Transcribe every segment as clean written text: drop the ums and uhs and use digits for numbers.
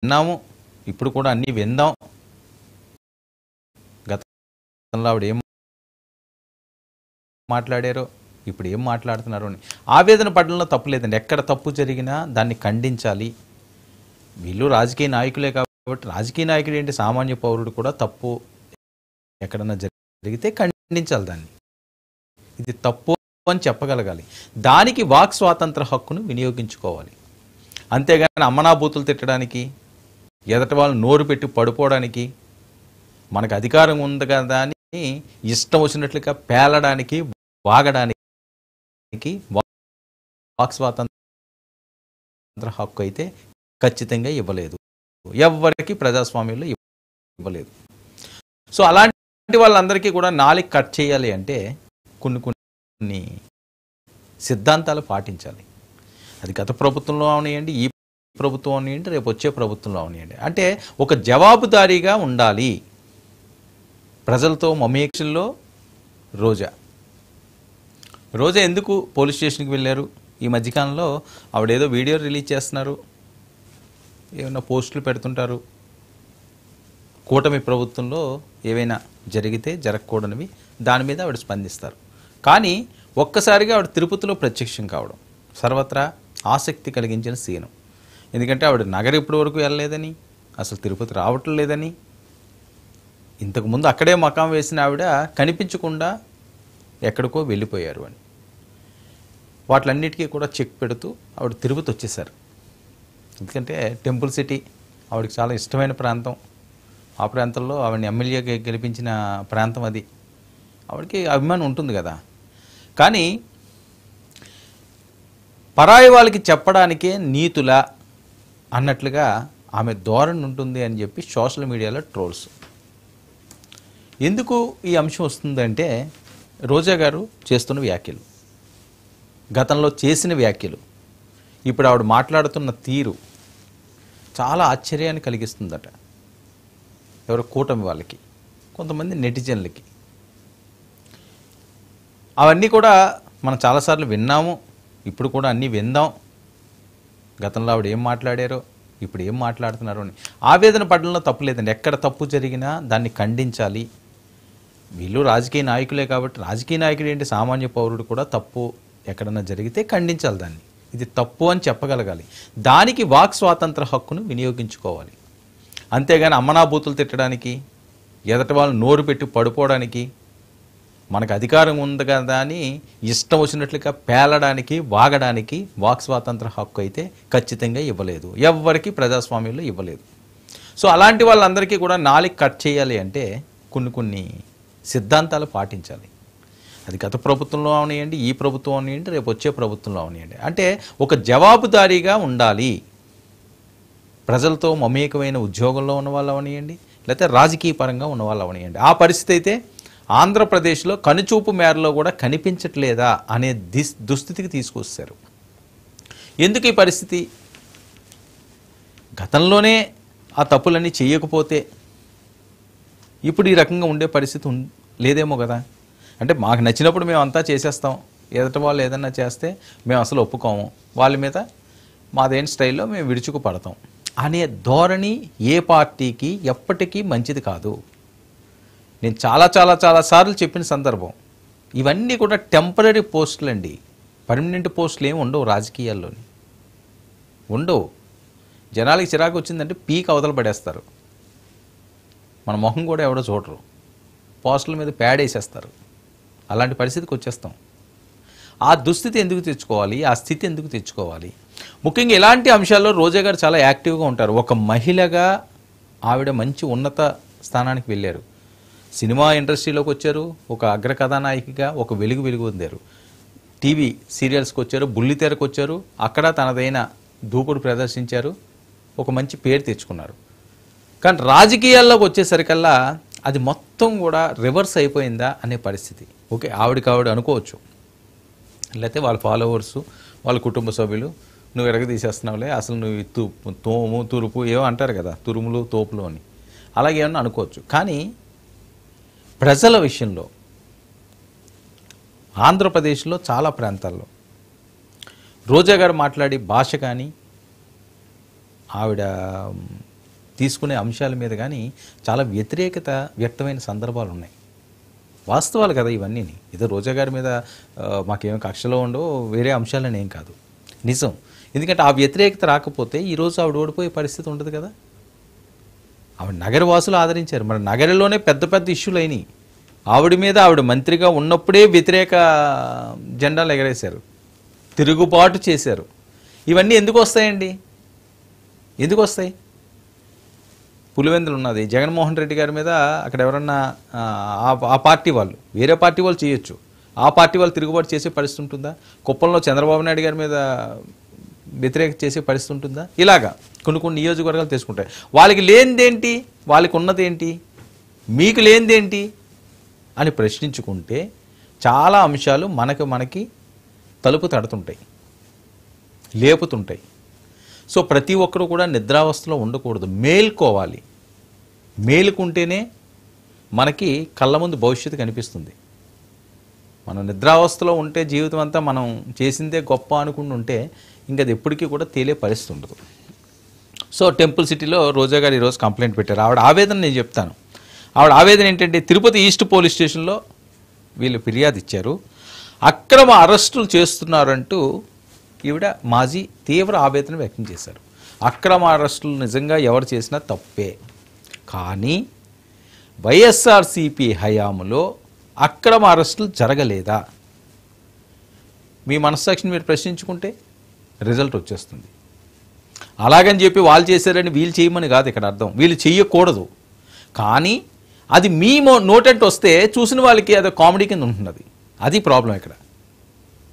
విన్నాము, ఇప్పుడు కూడా అన్నీ విందాం. గతంలో ఆవిడ ఏం మాట్లాడారో ఇప్పుడు ఏం మాట్లాడుతున్నారో అని ఆవేదన పడడంలో తప్పు లేదండి. ఎక్కడ తప్పు జరిగినా దాన్ని ఖండించాలి. వీళ్ళు రాజకీయ నాయకులే కాబట్టి రాజకీయ నాయకుడు ఏంటి, సామాన్య పౌరుడు కూడా తప్పు ఎక్కడన్నా జరిగితే ఖండించాలి దాన్ని. ఇది తప్పు అని చెప్పగలగాలి. దానికి వాక్ స్వాతంత్ర హక్కును వినియోగించుకోవాలి. అంతేగాని అమ్మనాబూతులు తిట్టడానికి, ఎదటి వాళ్ళు నోరు పెట్టి పడిపోవడానికి, మనకు అధికారం ఉంది కదా అని ఇష్టం వచ్చినట్లుగా పేలడానికి, వాగడానికి వాక్ స్వాతంత్ర హక్కు అయితే ఖచ్చితంగా ఇవ్వలేదు. ఎవరికి ప్రజాస్వామ్యంలో ఇవ్వలేదు. సో అలాంటి వాళ్ళందరికీ కూడా నాలుగు కట్ చేయాలి అంటే కొన్ని సిద్ధాంతాలు పాటించాలి. అది గత ప్రభుత్వంలో అవనియండి, ఈ ప్రభుత్వం అవనియండి, రేపు వచ్చే ప్రభుత్వంలో అవనియండి. అంటే ఒక జవాబుదారీగా ఉండాలి. ప్రజలతో మమేక్షల్లో రోజా ఎందుకు పోలీస్ స్టేషన్కి వెళ్ళారు? ఈ మధ్యకాలంలో ఆవిడేదో వీడియో రిలీజ్ చేస్తున్నారు, ఏమైనా పోస్టులు పెడుతుంటారు. కూటమి ప్రభుత్వంలో ఏవైనా జరిగితే జరగకూడనివి దాని మీద ఆవిడ స్పందిస్తారు. కానీ ఒక్కసారిగా ఆవిడ తిరుపతిలో ప్రత్యక్షం కావడం సర్వత్రా ఆసక్తి కలిగించిన సీను. ఎందుకంటే ఆవిడ నగర ఇప్పటి వరకు వెళ్ళలేదని, అసలు తిరుపతి రావటం లేదని, ఇంతకుముందు అక్కడే మకాం వేసిన ఆవిడ కనిపించకుండా ఎక్కడికో వెళ్ళిపోయారు అని వాటిలన్నిటికీ కూడా చెక్ పెడుతూ ఆవిడ తిరుపతి వచ్చేసారు. ఎందుకంటే టెంపుల్ సిటీ ఆవిడకి చాలా ఇష్టమైన ప్రాంతం. ఆ ప్రాంతంలో ఆవిడని ఎమ్మెల్యేగా గెలిపించిన ప్రాంతం అది. ఆవిడకి అభిమానం ఉంటుంది కదా. కానీ పరాయి వాళ్ళకి చెప్పడానికే నీతులా అన్నట్లుగా ఆమె ధోరణి ఉంటుంది అని చెప్పి సోషల్ మీడియాలో ట్రోల్స్. ఎందుకు ఈ అంశం వస్తుందంటే రోజా గారు చేస్తున్న వ్యాఖ్యలు, గతంలో చేసిన వ్యాఖ్యలు, ఇప్పుడు ఆవిడ మాట్లాడుతున్న తీరు చాలా ఆశ్చర్యాన్ని కలిగిస్తుందట. ఎవరు కూటమి వాళ్ళకి, కొంతమంది నెటిజన్లకి. అవన్నీ కూడా మనం చాలాసార్లు విన్నాము, ఇప్పుడు కూడా అన్నీ విందాం. గతంలో ఆవిడ ఏం మాట్లాడారో ఇప్పుడు ఏం మాట్లాడుతున్నారో అని ఆవేదన పడడంలో తప్పు లేదండి. ఎక్కడ తప్పు జరిగినా దాన్ని ఖండించాలి. వీళ్ళు రాజకీయ నాయకులే కాబట్టి రాజకీయ నాయకుడు ఏంటి, సామాన్య పౌరుడు కూడా తప్పు ఎక్కడన్నా జరిగితే ఖండించాలి దాన్ని. ఇది తప్పు అని చెప్పగలగాలి. దానికి వాక్ స్వాతంత్ర హక్కును వినియోగించుకోవాలి. అంతేగాని అమ్మనాబూతులు తిట్టడానికి, ఎదటి వాళ్ళు నోరు పెట్టి పడిపోవడానికి, మనకు అధికారం ఉంది కదా అని ఇష్టం వచ్చినట్లుగా పేలడానికి, వాగడానికి వాక్ స్వాతంత్ర హక్కు అయితే ఖచ్చితంగా ఇవ్వలేదు. ఎవరికి ప్రజాస్వామ్యంలో ఇవ్వలేదు. సో అలాంటి వాళ్ళందరికీ కూడా నాలుగు కట్ చేయాలి అంటే కొన్ని సిద్ధాంతాలు పాటించాలి. అది గత ప్రభుత్వంలో అవనియండి, ఈ ప్రభుత్వం అవనియండి, రేపు వచ్చే ప్రభుత్వంలో అవనియండి. అంటే ఒక జవాబుదారీగా ఉండాలి. ప్రజలతో మమేకమైన ఉద్యోగంలో ఉన్న వాళ్ళు అవనియండి, లేకపోతే రాజకీయ పరంగా ఉన్న వాళ్ళు అవనియండి. ఆ పరిస్థితి అయితే ఆంధ్రప్రదేశ్లో కనుచూపు మేరలో కూడా కనిపించట్లేదా అనే దుస్థితికి తీసుకొస్తారు. ఎందుకు ఈ పరిస్థితి? గతంలోనే ఆ తప్పులన్నీ చేయకపోతే ఇప్పుడు ఈ రకంగా ఉండే పరిస్థితి లేదేమో కదా. అంటే మాకు నచ్చినప్పుడు మేము అంతా చేసేస్తాం, ఎదుటి వాళ్ళు ఏదన్నా చేస్తే మేము అసలు ఒప్పుకోము, వాళ్ళ మీద మాదేంటి స్టైల్లో మేము విడుచుకు పడతాం అనే ధోరణి ఏ పార్టీకి ఎప్పటికీ మంచిది కాదు. నేను చాలా సార్లు చెప్పిన సందర్భం, ఇవన్నీ కూడా టెంపరీ పోస్టులు అండి. పర్మనెంట్ పోస్టులు ఏమి ఉండవు రాజకీయాల్లోని, ఉండవు. జనాలకి చిరాకు వచ్చిందంటే పీక్ అవతల పడేస్తారు. మన మొహం కూడా ఎవడో చూడరు, పోస్టుల మీద ప్యాడ్ వేసేస్తారు. అలాంటి పరిస్థితికి వచ్చేస్తాం. ఆ దుస్థితి ఎందుకు తెచ్చుకోవాలి, ఆ స్థితి ఎందుకు తెచ్చుకోవాలి? ముఖ్యంగా ఇలాంటి అంశాల్లో రోజా గారు చాలా యాక్టివ్గా ఉంటారు. ఒక మహిళగా ఆవిడ మంచి ఉన్నత స్థానానికి వెళ్ళారు. సినిమా ఇండస్ట్రీలోకి వచ్చారు, ఒక అగ్ర కథానాయికగా ఒక వెలుగు పొందారు. టీవీ సీరియల్స్కి వచ్చారు, బుల్లితెరకు వచ్చారు, అక్కడ తనదైన దూకుడు ప్రదర్శించారు, ఒక మంచి పేరు తెచ్చుకున్నారు. కానీ రాజకీయాల్లోకి వచ్చేసరికల్లా అది మొత్తం కూడా రివర్స్ అయిపోయిందా అనే పరిస్థితి. ఓకే, ఆవిడ అనుకోవచ్చు, లేకపోతే వాళ్ళ ఫాలోవర్సు, వాళ్ళ కుటుంబ సభ్యులు నువ్వు ఎరగదీసేస్తున్నావులే, అసలు నువ్వు తోము తురుపు ఏమో అంటారు కదా, తురుములు తోపులు అని, అలాగే ఏమన్నా అనుకోవచ్చు. కానీ ప్రజల విషయంలో ఆంధ్రప్రదేశ్లో చాలా ప్రాంతాల్లో రోజా గారు మాట్లాడే భాష కానీ, ఆవిడ తీసుకునే అంశాల మీద కానీ చాలా వ్యతిరేకత వ్యక్తమైన సందర్భాలు ఉన్నాయి. వాస్తవాలు కదా ఇవన్నీ. ఏదో రోజా గారి మీద మాకేమో కక్షలో ఉండో వేరే అంశాలని ఏం కాదు, నిజం. ఎందుకంటే ఆ వ్యతిరేకత రాకపోతే ఈరోజు ఆవిడ ఓడిపోయే పరిస్థితి ఉండదు కదా. ఆవిడ నగరవాసులు ఆదరించారు, మరి నగరంలోనే పెద్ద పెద్ద ఇష్యూలు అయినాయి. ఆవిడ మీద ఆవిడ మంత్రిగా ఉన్నప్పుడే వ్యతిరేక జెండాలు ఎగరేశారు, తిరుగుబాటు చేశారు. ఇవన్నీ ఎందుకు వస్తాయండి? ఎందుకు వస్తాయి? పులివెందులు ఉన్నది, జగన్మోహన్ రెడ్డి గారి మీద అక్కడ ఎవరన్నా ఆ పార్టీ వాళ్ళు, వేరే పార్టీ వాళ్ళు చేయొచ్చు, ఆ పార్టీ వాళ్ళు తిరుగుబాటు చేసే పరిస్థితి ఉంటుందా? కుప్పంలో చంద్రబాబు నాయుడు గారి మీద వ్యతిరేక చేసే పరిస్థితి ఉంటుందా? ఇలాగా కొన్ని నియోజకవర్గాలు తీసుకుంటాయి. వాళ్ళకి లేనిదేంటి, వాళ్ళకి ఉన్నదేంటి, మీకు లేనిదేంటి అని ప్రశ్నించుకుంటే చాలా అంశాలు మనకి తలుపు తడుతుంటాయి, లేపుతుంటాయి. సో ప్రతి ఒక్కరు కూడా నిద్రావస్థలో ఉండకూడదు, మేల్కోవాలి. మేలుకుంటేనే మనకి కళ్ళ ముందు భవిష్యత్తు కనిపిస్తుంది. మనం నిద్రావస్థలో ఉంటే జీవితం అంతా మనం చేసిందే గొప్ప అనుకుని ఉంటే ఇంకా అది ఎప్పటికీ కూడా తేలే పరిస్థితి ఉండదు. సో టెంపుల్ సిటీలో రోజా గారు ఈరోజు కంప్లైంట్ పెట్టారు. ఆవిడ ఆవేదన నేను చెప్తాను. ఆవిడ ఆవేదన ఏంటంటే, తిరుపతి ఈస్ట్ పోలీస్ స్టేషన్లో వీళ్ళు ఫిర్యాదు ఇచ్చారు, అక్రమ అరెస్టులు చేస్తున్నారంటూ ఈవిడ మాజీ తీవ్ర ఆవేదన వ్యక్తం చేశారు. అక్రమ అరెస్టులు నిజంగా ఎవరు చేసినా తప్పే, కానీ వైఎస్ఆర్సీపీ హయాంలో అక్రమ అరెస్టులు జరగలేదా? మీ మనస్సాక్షిని మీరు ప్రశ్నించుకుంటే రిజల్ట్ వచ్చేస్తుంది. అలాగని చెప్పి వాళ్ళు చేశారని వీళ్ళు చేయమని కాదు ఇక్కడ అర్థం, వీళ్ళు చెయ్యకూడదు. కానీ అది మీ నోటెంట్ వస్తే చూసిన వాళ్ళకి అది కామెడీ కింద ఉంటున్నది. అది ప్రాబ్లం ఇక్కడ.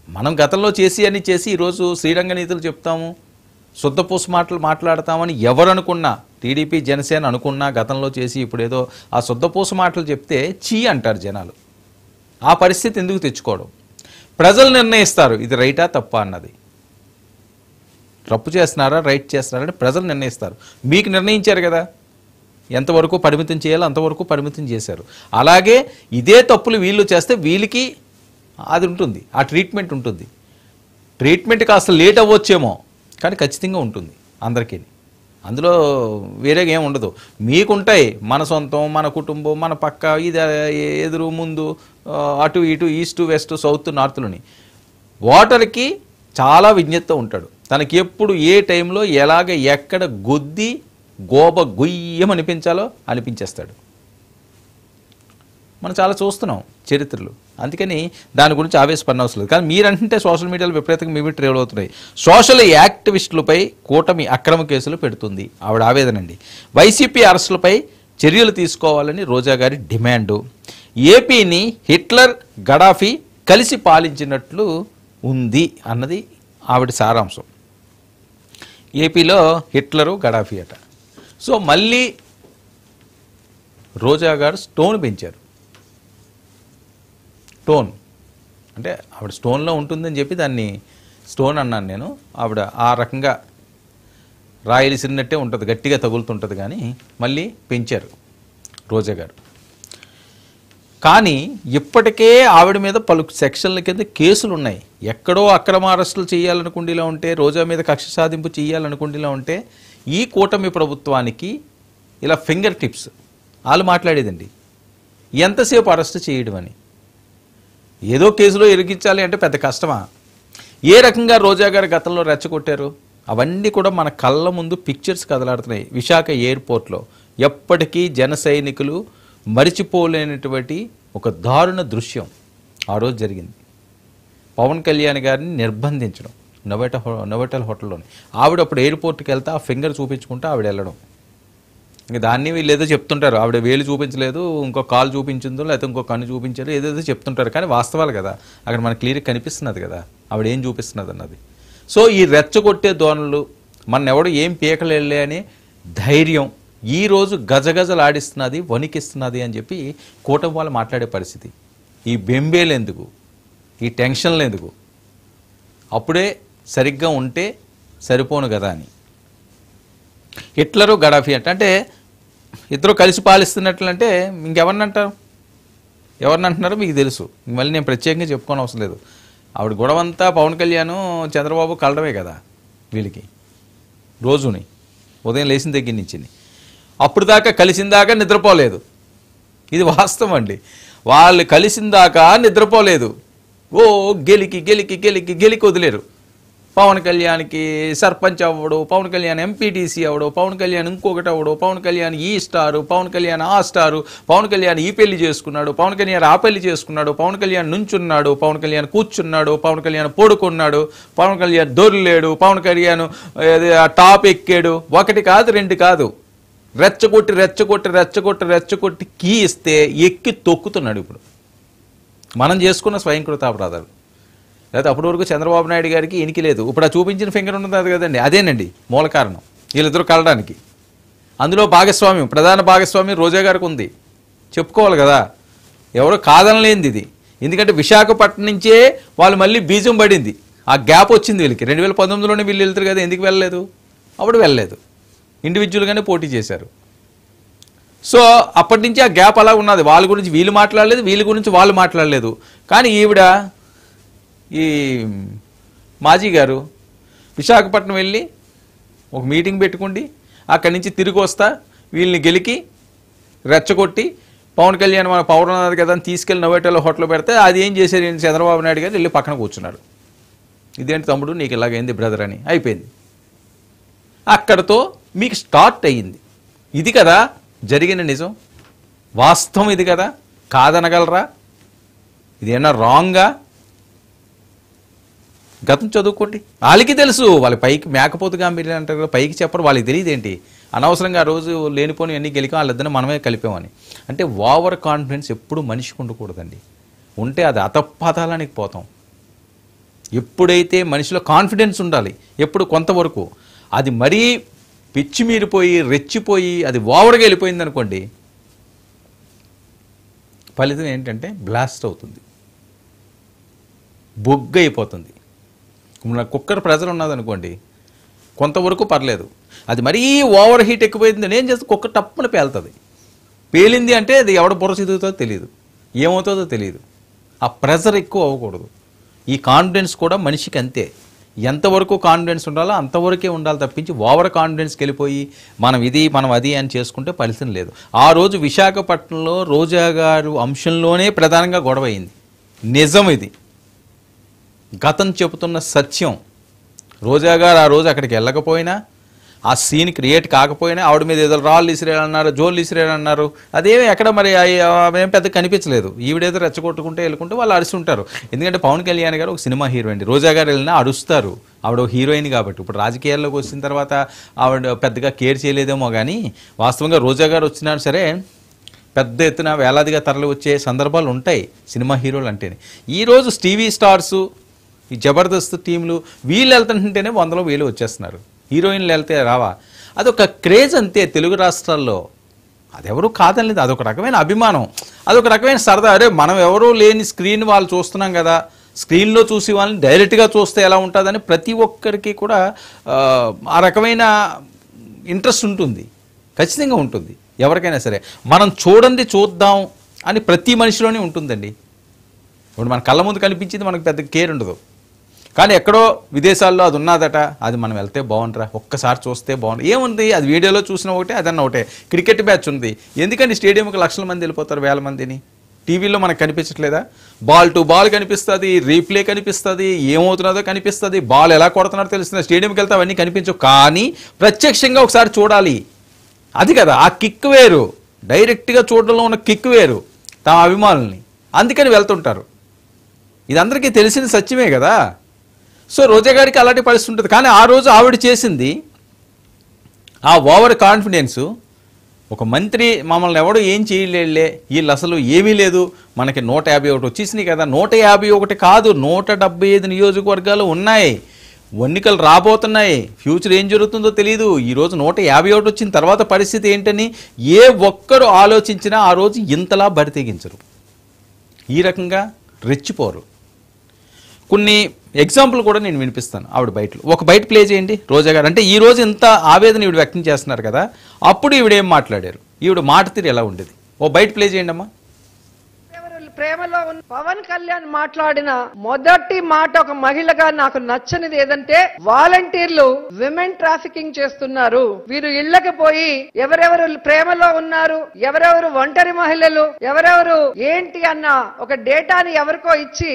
మనం గతంలో చేసి ఈరోజు శ్రీరంగ నీతులు చెప్తాము, శుద్ధపూస మాటలు మాట్లాడతామని ఎవరు అనుకున్నా, టీడీపీ జనసేన అనుకున్నా గతంలో చేసి ఇప్పుడు ఏదో ఆ శుద్ధపూస మాటలు చెప్తే చీ అంటారు జనాలు. ఆ పరిస్థితి ఎందుకు తెచ్చుకోవడం? ప్రజలు నిర్ణయిస్తారు ఇది రైటా తప్పా అన్నది. తప్పు చేస్తున్నారా రైట్ చేస్తున్నారని ప్రజలు నిర్ణయిస్తారు. మీకు నిర్ణయించారు కదా, ఎంతవరకు పరిమితం చేయాలో అంతవరకు పరిమితం చేశారు. అలాగే ఇదే తప్పులు వీళ్ళు చేస్తే వీళ్ళకి అది ఉంటుంది, ఆ ట్రీట్మెంట్ ఉంటుంది. ట్రీట్మెంట్ కాస్త లేట్ అవ్వచ్చేమో కానీ ఖచ్చితంగా ఉంటుంది అందరికీ. అందులో వేరేగా ఏమి ఉండదు. మీకుంటాయి మన సొంతం, మన కుటుంబం, మన పక్క, ఇది ఎదురు ముందు, అటు ఇటు, ఈస్ట్ వెస్ట్ సౌత్ నార్త్లోని. ఓటర్కి చాలా విజ్ఞత ఉంటాడు, తనకి ఎప్పుడు ఏ టైంలో ఎలాగ ఎక్కడ గొద్ది గోబ గుయ్యం అనిపించాలో అనిపించేస్తాడు. మనం చాలా చూస్తున్నాం చరిత్రలు. అందుకని దాని గురించి ఆవేశపడిన అవసరం లేదు. కానీ మీరంటే సోషల్ మీడియాలో విపరీతంగా మీ ట్రేవల్ అవుతున్నాయి. సోషల్ యాక్టివిస్టులపై కూటమి అక్రమ కేసులు పెడుతుంది, ఆవిడ ఆవేదనండి. వైసీపీ అరెస్టులపై చర్యలు తీసుకోవాలని రోజా గారి డిమాండు. ఏపీని హిట్లర్ గడాఫీ కలిసి పాలించినట్లు ఉంది అన్నది ఆవిడ సారాంశం. ఏపీలో హిట్లరు గడాఫీ అట. సో మళ్ళీ రోజా గారు స్టోన్ పెంచారు. టోన్ అంటే ఆవిడ స్టోన్లో ఉంటుందని చెప్పి దాన్ని స్టోన్ అన్నాను నేను. ఆవిడ ఆ రకంగా రాయలిసినట్టే ఉంటుంది, గట్టిగా తగులుతుంటుంది, కానీ మళ్ళీ పెంచారు రోజా గారు. కానీ ఇప్పటికే ఆవిడ మీద పలు సెక్షన్ల కింద కేసులు ఉన్నాయి. ఎక్కడో అక్రమ అరెస్టులు చేయాలనుకుండేలా ఉంటే, రోజా మీద కక్ష సాధింపు చేయాలనుకుండేలా ఉంటే ఈ కూటమి ప్రభుత్వానికి ఇలా ఫింగర్ టిప్స్ వాళ్ళు మాట్లాడేదండి. ఎంతసేపు అరెస్ట్ చేయడం అని, ఏదో కేసులో ఇరిగించాలి అంటే పెద్ద కష్టమా? ఏ రకంగా రోజా గారు గతంలో రెచ్చగొట్టారు అవన్నీ కూడా మన కళ్ళ ముందు పిక్చర్స్ కదలాడుతున్నాయి. విశాఖ ఎయిర్పోర్ట్లో ఎప్పటికీ జన సైనికులు మరిచిపోలేనటువంటి ఒక దారుణ దృశ్యం ఆ రోజు జరిగింది. పవన్ కళ్యాణ్ గారిని నిర్బంధించడం నోవోటెల్ హోటల్లోని. ఆవిడ అప్పుడు ఎయిర్పోర్ట్కి వెళ్తే ఆ ఫింగర్ చూపించుకుంటూ ఆవిడ వెళ్ళడం. ఇంకా దాన్ని వీళ్ళు ఏదో చెప్తుంటారు, ఆవిడ వేలు చూపించలేదు, ఇంకో కాలు చూపించిందో లేకపోతే ఇంకో కన్ను చూపించారు, ఏదేదో చెప్తుంటారు. కానీ వాస్తవాలు కదా, అక్కడ మనకు క్లియర్గా కనిపిస్తున్నది కదా ఆవిడ ఏం చూపిస్తున్నది అన్నది. సో ఈ రెచ్చగొట్టే ధోరణులు మన ఎవడు ఏం పీకలేలే అనే ధైర్యం ఈరోజు గజగజలాడిస్తున్నది, వణికిస్తున్నది అని చెప్పి కూటమి వాళ్ళు మాట్లాడే పరిస్థితి. ఈ బెంబేలు ఎందుకు, ఈ టెన్షన్లు ఎందుకు, అప్పుడే సరిగ్గా ఉంటే సరిపోను కదా అని. హిట్లరు గడాఫీ అంటే ఇద్దరు కలిసి పాలిస్తున్నట్లంటే ఇంకెవరిని అంటారు, ఎవరిని అంటున్నారో మీకు తెలుసు, మళ్ళీ నేను ప్రత్యేకంగా చెప్పుకోని అవసరం లేదు. ఆవిడ గొడవంతా పవన్ కళ్యాణ్ చంద్రబాబు కలడమే కదా వీళ్ళకి రోజుని, ఉదయం లేచిన దగ్గర నుంచి. అప్పుడు దాకా కలిసిందాకా నిద్రపోలేదు. ఇది వాస్తవం అండి. వాళ్ళు కలిసిందాకా నిద్రపోలేదు. ఓ గెలికి గెలికి గెలికి గెలికి వదిలేరు. పవన్ కళ్యాణ్కి సర్పంచ్ అవ్వడు, పవన్ కళ్యాణ్ ఎంపీటీసీ అవ్వడు, పవన్ కళ్యాణ్ ఇంకొకటి అవ్వడు, పవన్ కళ్యాణ్ ఈ స్టారు, పవన్ కళ్యాణ్ ఆ స్టారు, పవన్ కళ్యాణ్ ఈ పెళ్లి చేసుకున్నాడు, పవన్ కళ్యాణ్ ఆ పెళ్లి చేసుకున్నాడు, పవన్ కళ్యాణ్ నుంచున్నాడు, పవన్ కళ్యాణ్ కూర్చున్నాడు, పవన్ కళ్యాణ్ పడుకున్నాడు, పవన్ కళ్యాణ్ దొర్లేడు, పవన్ కళ్యాణ్ టాప్ ఎక్కాడు. ఒకటి కాదు, రెండు కాదు, రెచ్చగొట్టి రెచ్చగొట్టి రెచ్చగొట్టి రెచ్చగొట్టి కీ ఇస్తే ఎక్కి తొక్కుతున్నాడు. ఇప్పుడు మనం చేసుకున్న స్వయంకృతాపరాధాలు. లేకపోతే అప్పటి వరకు చంద్రబాబు నాయుడు గారికి ఎనికి లేదు. ఇప్పుడు ఆ చూపించిన ఫింగర్ ఉన్నది కదండి, అదేనండి మూల కారణం వీళ్ళిద్దరూ కలడానికి. అందులో భాగస్వామ్యం, ప్రధాన భాగస్వామ్యం రోజా గారికి ఉంది, చెప్పుకోవాలి కదా, ఎవరు కాదనలేనిది ఇది. ఎందుకంటే విశాఖపట్నం నుంచే వాళ్ళు మళ్ళీ బీజం పడింది, ఆ గ్యాప్ వచ్చింది వీళ్ళకి. 2019లోనే వీళ్ళు వెళ్తారు కదా, ఎందుకు వెళ్ళలేదు? అప్పుడు వెళ్ళలేదు, ఇండివిజువల్గానే పోటీ చేశారు. సో అప్పటి నుంచి ఆ గ్యాప్ అలా ఉన్నది. వాళ్ళ గురించి వీళ్ళు మాట్లాడలేదు, వీళ్ళ గురించి వాళ్ళు మాట్లాడలేదు. కానీ ఈవిడ ఈ మాజీ గారు విశాఖపట్నం వెళ్ళి ఒక మీటింగ్ పెట్టుకుండి అక్కడి నుంచి తిరిగి వస్తా వీళ్ళని గెలికి రెచ్చగొట్టి పవన్ కళ్యాణ్ మన పవర్ ఉన్నది కదా అని తీసుకెళ్ళి నోవేటలో హోటల్ పెడితే అది ఏం చేశారు చంద్రబాబు నాయుడు గారు వెళ్ళి పక్కన కూర్చున్నారు. ఇదేంటి తమ్ముడు నీకు ఇలాగైంది బ్రదర్ అని అయిపోయింది. అక్కడతో మీకు స్టార్ట్ అయ్యింది. ఇది కదా జరిగిన నిజం, వాస్తవం ఇది కదా, కాదనగలరా? ఇది ఏమన్నా రాంగా? గతం చదువుకోండి, వాళ్ళకి తెలుసు. వాళ్ళ పైకి మేకపోతుగా మీరు అంటారు కదా, పైకి చెప్పరు, వాళ్ళకి తెలియదు ఏంటి అనవసరంగా ఆ రోజు లేనిపోని అన్నీ గెలికాం, వాళ్ళిద్దరిని మనమే కలిపామని. అంటే ఓవర్ కాన్ఫిడెన్స్ ఎప్పుడు మనిషికి ఉండకూడదండి. ఉంటే అది అతపాతాలానికి పోతాం. ఎప్పుడైతే మనిషిలో కాన్ఫిడెన్స్ ఉండాలి, ఎప్పుడు కొంతవరకు, అది మరీ పిచ్చి మీరిపోయి రెచ్చిపోయి అది ఓవర్గా వెళ్ళిపోయింది అనుకోండి, ఫలితం ఏంటంటే బ్లాస్ట్ అవుతుంది, బొగ్గు అయిపోతుంది. కుక్కర్ ప్రెజర్ ఉన్నదనుకోండి కొంతవరకు పర్లేదు, అది మరీ ఓవర్ హీట్ ఎక్కువైంది ఏం చేస్తే కుక్కర్ టప్పున పేలుతుంది. పేలింది అంటే అది ఎవడ బుర్ర చిదుగుతుందో తెలియదు, ఏమవుతుందో తెలియదు. ఆ ప్రెజర్ ఎక్కువ అవ్వకూడదు. ఈ కాన్ఫిడెన్స్ కూడా మనిషికి అంతే, ఎంతవరకు కాన్ఫిడెన్స్ ఉండాలో అంతవరకే ఉండాలి తప్పించి ఓవర్ కాన్ఫిడెన్స్కి వెళ్ళిపోయి మనం ఇది మనం అది అని చేసుకుంటే ఫలితం లేదు. ఆ రోజు విశాఖపట్నంలో రోజా గారు అంశంలోనే ప్రధానంగా గొడవ అయింది. నిజం ఇది, గతం చెబుతున్న సత్యం. రోజా గారు ఆ రోజు అక్కడికి వెళ్ళకపోయినా, ఆ సీన్ క్రియేట్ కాకపోయినా, ఆవిడ మీద ఏదో రాళ్ళు ఇసిరేయాలన్నారు, జోళ్ళు ఇసిరేయాలన్నారు, అదేమి ఎక్కడ మరి ఏం పెద్ద కనిపించలేదు. ఈవిడేదో రెచ్చగొట్టుకుంటే వెళ్ళుకుంటే వాళ్ళు అరుస్తుంటారు. ఎందుకంటే పవన్ కళ్యాణ్ గారు ఒక సినిమా హీరో అండి, రోజా గారు వెళ్ళినా అరుస్తారు, ఆవిడ హీరోయిన్ కాబట్టి. ఇప్పుడు రాజకీయాల్లోకి వచ్చిన తర్వాత ఆవిడ పెద్దగా కేర్ చేయలేదేమో, కానీ వాస్తవంగా రోజా గారు వచ్చినా సరే పెద్ద ఎత్తున వేలాదిగా తరలి వచ్చే సందర్భాలు ఉంటాయి సినిమా హీరోలు అంటేనే. ఈరోజు టీవీ స్టార్సు, ఈ జబర్దస్త్ టీంలు వీళ్ళు వెళ్తుంటేనే 100,000 వచ్చేస్తున్నారు, హీరోయిన్లు వెళ్తే రావా? అదొక క్రేజ్ అంతే తెలుగు రాష్ట్రాల్లో. అదెవరూ కాదనలేదు, అదొక రకమైన అభిమానం, అదొక రకమైన సరదా. అరే మనం ఎవరూ లేని స్క్రీన్ వాళ్ళు చూస్తున్నాం కదా, స్క్రీన్లో చూసి వాళ్ళని డైరెక్ట్గా చూస్తే ఎలా ఉంటుందని ప్రతి ఒక్కరికి కూడా ఆ రకమైన ఇంట్రెస్ట్ ఉంటుంది, ఖచ్చితంగా ఉంటుంది. ఎవరికైనా సరే మనం చూడండి చూద్దాం అని ప్రతి మనిషిలోనే ఉంటుందండి. ఇప్పుడు మన కళ్ళ ముందు కనిపించింది మనకు పెద్ద కేర్ ఉండదు, కానీ ఎక్కడో విదేశాల్లో అది ఉన్నదట, అది మనం వెళ్తే బాగుంటారా, ఒక్కసారి చూస్తే బాగుంది. ఏముంది, అది వీడియోలో చూసిన ఒకటే, అదన్న ఒకటే. క్రికెట్ మ్యాచ్ ఉంది, ఎందుకంటే స్టేడియంకి లక్షల మంది వెళ్ళిపోతారు, వేల మందిని. టీవీలో మనకు కనిపించట్లేదా? బాల్ టు బాల్ కనిపిస్తుంది, రీప్లే కనిపిస్తుంది, ఏమవుతున్నదో కనిపిస్తుంది, బాల్ ఎలా కొడుతున్నారో తెలుస్తుంది. స్టేడియంకి వెళ్తే అవన్నీ కనిపించవు, కానీ ప్రత్యక్షంగా ఒకసారి చూడాలి, అది కదా ఆ కిక్ వేరు. డైరెక్ట్గా చూడడంలో ఉన్న కిక్ వేరు తమ అభిమానుల్ని, అందుకని వెళ్తుంటారు. ఇది అందరికీ తెలిసిన సత్యమే కదా. సో రోజా గారికి అలాంటి పరిస్థితి ఉంటుంది. కానీ ఆ రోజు ఆవిడ చేసింది ఆ ఓవర్ కాన్ఫిడెన్సు. ఒక మంత్రి మమ్మల్ని ఎవడో ఏం చేయలేదులే, వీళ్ళు అసలు ఏమీ లేదు, మనకి 151 వచ్చేసినాయి కదా. 151 కాదు, 175 నియోజకవర్గాలు ఉన్నాయి, ఎన్నికలు రాబోతున్నాయి, ఫ్యూచర్ ఏం జరుగుతుందో తెలియదు. ఈరోజు 151 వచ్చిన తర్వాత పరిస్థితి ఏంటని ఏ ఒక్కరు ఆలోచించినా ఆ రోజు ఇంతలా బరితెగించరు, ఈ రకంగా రెచ్చిపోరు. కొన్ని ఎగ్జాంపుల్ కూడా నేను వినిపిస్తాను. ఆవిడ ఒక బయట ప్లే చేయండి రోజా గారు. అంటే ఈ రోజు ఇంత ఆవేదన ఈవిడ వ్యక్తం చేస్తున్నారు కదా, అప్పుడు ఈవిడ ఏం మాట్లాడారు, ఈవిడ మాట తీరు ఎలా ఉండేది, ఓ బయట ప్లే చేయండి అమ్మా. ప్రేమలో ఉన్న పవన్ కళ్యాణ్ మాట్లాడిన మొదటి మాట ఒక మహిళగా నాకు నచ్చనిది ఏదంటే వాలంటీర్లు విమెన్ ట్రాఫికింగ్ చేస్తున్నారు, వీరు ఇళ్లకు పోయి ఎవరెవరు ప్రేమలో ఉన్నారు, ఎవరెవరు ఒంటరి మహిళలు, ఎవరెవరు ఏంటి అన్న ఒక డేటాని ఎవరికో ఇచ్చి